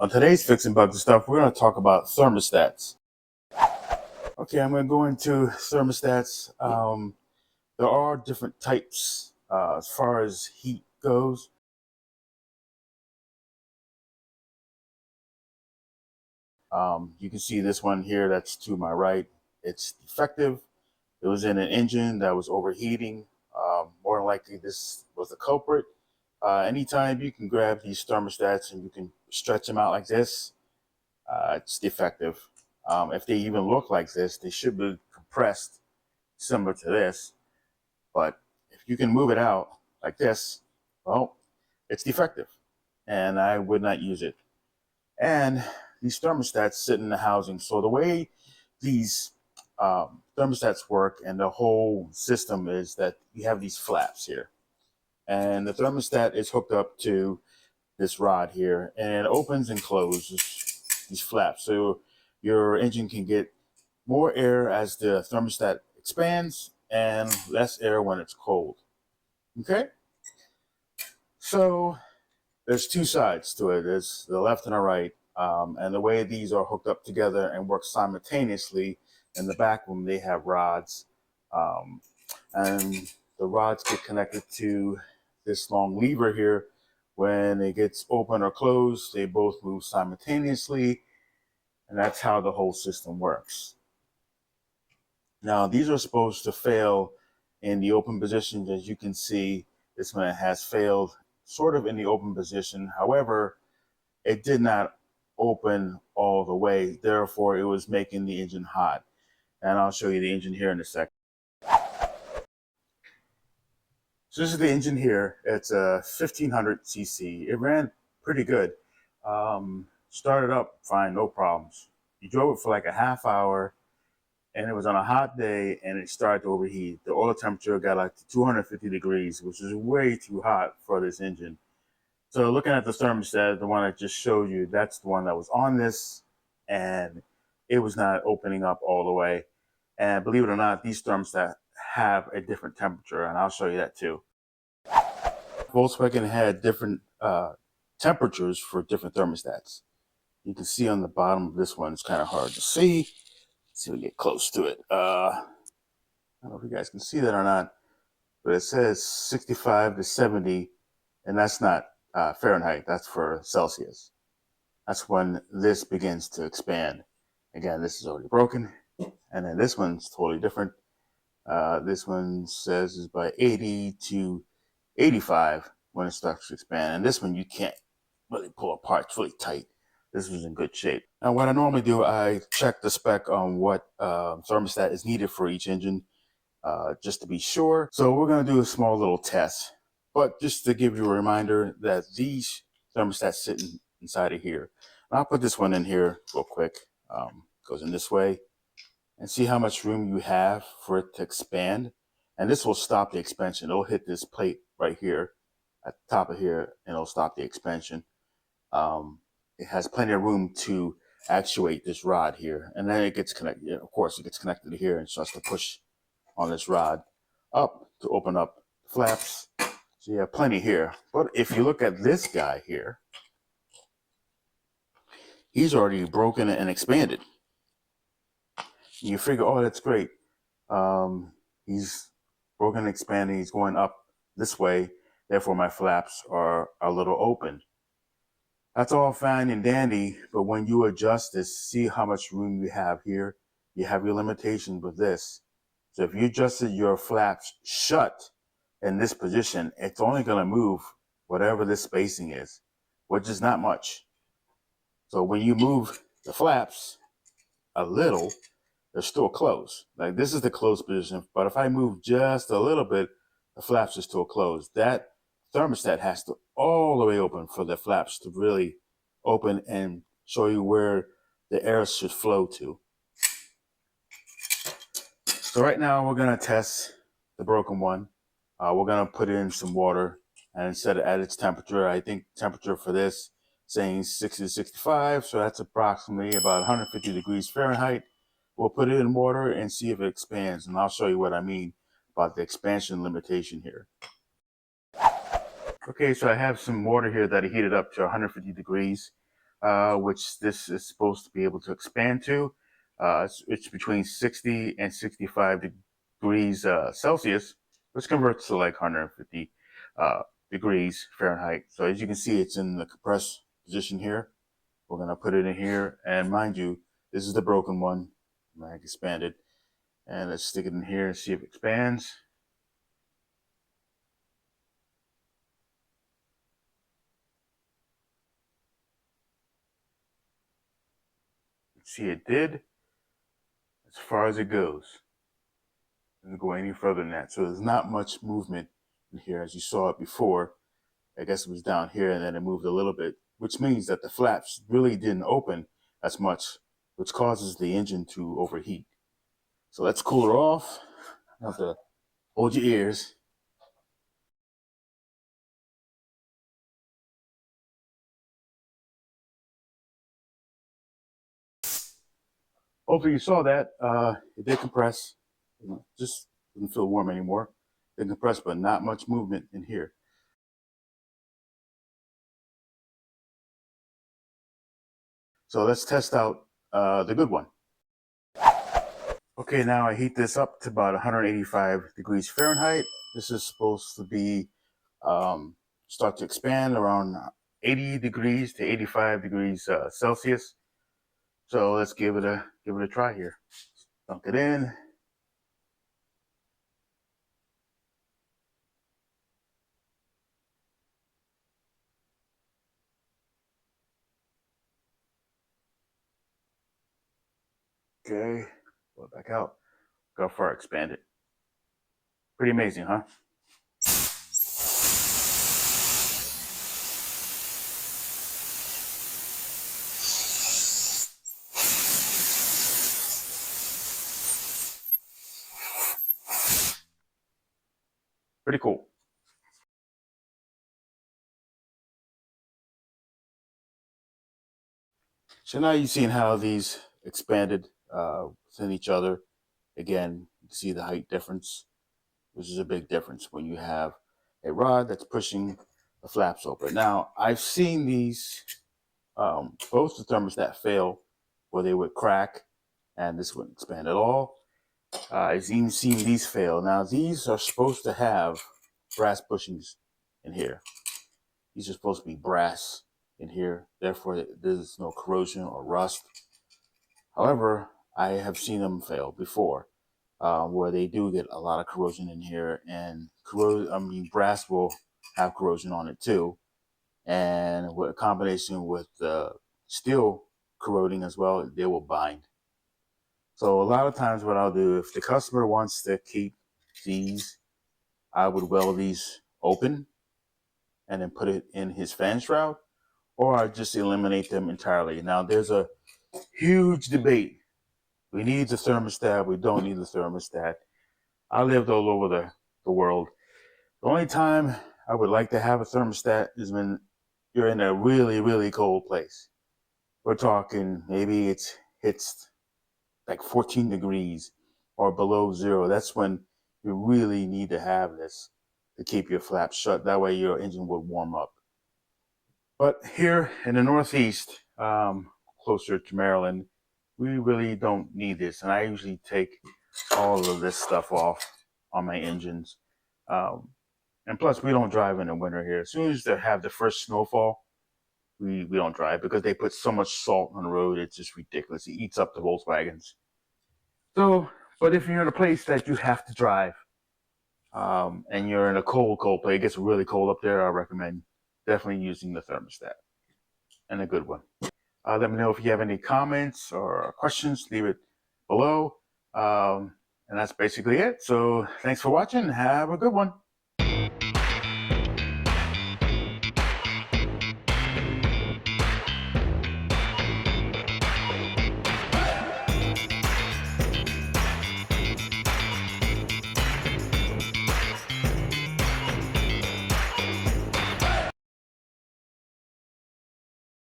On today's Fixing Bugs and Stuff, we're going to talk about thermostats. Okay, I'm going to go into thermostats. There are different types as far as heat goes. You can see this one here that's to my right. It's defective. It was in an engine that was overheating. More than likely, this was the culprit. Anytime you can grab these thermostats and you can stretch them out like this, it's defective. If they even look like this, they should be compressed similar to this. But if you can move it out like this, well, it's defective and I would not use it. And these thermostats sit in the housing. So the way these thermostats work and the whole system is that you have these flaps here. And the thermostat is hooked up to this rod here, and it opens and closes these flaps. So your engine can get more air as the thermostat expands and less air when it's cold. Okay? So there's two sides to it. There's the left and the right. And the way these are hooked up together and work simultaneously, in the back room they have rods. And the rods get connected to this long lever here. When it gets open or closed, they both move simultaneously. And that's how the whole system works. Now, these are supposed to fail in the open position. As you can see, this one has failed sort of in the open position. However, it did not open all the way. Therefore, it was making the engine hot. And I'll show you the engine here in a second. So this is the engine here. It's a 1500 cc. It ran pretty good. Started up fine, no problems. You drove it for like a half hour, and it was on a hot day, and it started to overheat. The oil temperature got like to 250 degrees, which is way too hot for this engine. So looking at the thermostat, the one I just showed you, that's the one that was on this, and it was not opening up all the way. And believe it or not, these thermostats have a different temperature, and I'll show you that too. Volkswagen had different temperatures for different thermostats. You can see on the bottom of this one, it's kind of hard to see. Let's see if we get close to it. I don't know if you guys can see that or not, but it says 65 to 70, and that's not Fahrenheit, that's for Celsius. That's when this begins to expand. Again, this is already broken, and then this one's totally different. This one says is by 80 to 85 when it starts to expand, and this one you can't really pull apart. It's really tight. This was in good shape. Now, what I normally do, I check the spec on what thermostat is needed for each engine, just to be sure. So we're going to do a small little test, but just to give you a reminder that these thermostats sit inside of here. And I'll put this one in here real quick. Goes in this way, and see how much room you have for it to expand. And this will stop the expansion. It'll hit this plate right here at the top of here, and it'll stop the expansion. It has plenty of room to actuate this rod here, and then it gets connected. Of course, it gets connected to here and starts to push on this rod up to open up the flaps. So you have plenty here. But if you look at this guy here, he's already broken and expanded. And you figure, oh, that's great. He's broken and expanding. He's going up this way. Therefore, my flaps are a little open. That's all fine and dandy, but when you adjust this, see how much room you have here. You have your limitations with this. So if you adjusted your flaps shut in this position, it's only going to move whatever this spacing is, which is not much. So when you move the flaps a little, they're still closed. Like this is the closed position, but if I move just a little bit, the flaps are still closed. That thermostat has to all the way open for the flaps to really open and show you where the air should flow to. So right now we're gonna test the broken one. We're gonna put in some water and set it at its temperature. I think temperature for this saying 60 to 65, so that's approximately about 150 degrees Fahrenheit. We'll put it in water and see if it expands, and I'll show you what I mean about the expansion limitation here. Okay, so I have some water here that I heated up to 150 degrees. which this is supposed to be able to expand to. It's between 60 and 65 degrees Celsius, which converts to like 150 degrees Fahrenheit. So as you can see, it's in the compressed position here. We're going to put it in here, and mind you, this is the broken one. I expanded, and let's stick it in here and see if it expands. See, it did as far as it goes. It doesn't go any further than that. So there's not much movement in here as you saw it before. I guess it was down here and then it moved a little bit, which means that the flaps really didn't open as much, which causes the engine to overheat. So let's cool her off. You have to hold your ears. Hopefully you saw that. It did compress. Just didn't feel warm anymore. It did compress, but not much movement in here. So let's test out the good one. Okay, now I heat this up to about 185 degrees Fahrenheit. This is supposed to be start to expand around 80 degrees to 85 degrees Celsius. So let's give it a try here. Dunk it in. Okay, pull it back out. Look how far it expanded. Pretty amazing, huh? Pretty cool. So now you've seen how these expanded within each other. Again, you can see the height difference, which is a big difference when you have a rod that's pushing the flaps open. Now, I've seen these, both the thermostat fail, where they would crack and this wouldn't expand at all. I've even seen these fail. Now, these are supposed to have brass bushings in here. These are supposed to be brass in here. Therefore, there's no corrosion or rust. However, I have seen them fail before, where they do get a lot of corrosion in here, and brass will have corrosion on it too. And with a combination with steel corroding as well, they will bind. So a lot of times what I'll do, if the customer wants to keep these, I would weld these open and then put it in his fan shroud, or I just eliminate them entirely. Now there's a huge debate. We need the thermostat, we don't need the thermostat. I lived all over the world. The only time I would like to have a thermostat is when you're in a really, really cold place. We're talking maybe it's like 14 degrees or below zero. That's when you really need to have this to keep your flaps shut. That way your engine will warm up. But here in the Northeast, closer to Maryland, we really don't need this. And I usually take all of this stuff off on my engines. And plus, we don't drive in the winter here. As soon as they have the first snowfall, we don't drive because they put so much salt on the road. It's just ridiculous. It eats up the Volkswagens. So, but if you're in a place that you have to drive, and you're in a cold place, it gets really cold up there, I recommend definitely using the thermostat, and a good one. Let me know if you have any comments or questions, leave it below. And that's basically it. So thanks for watching. Have a good one.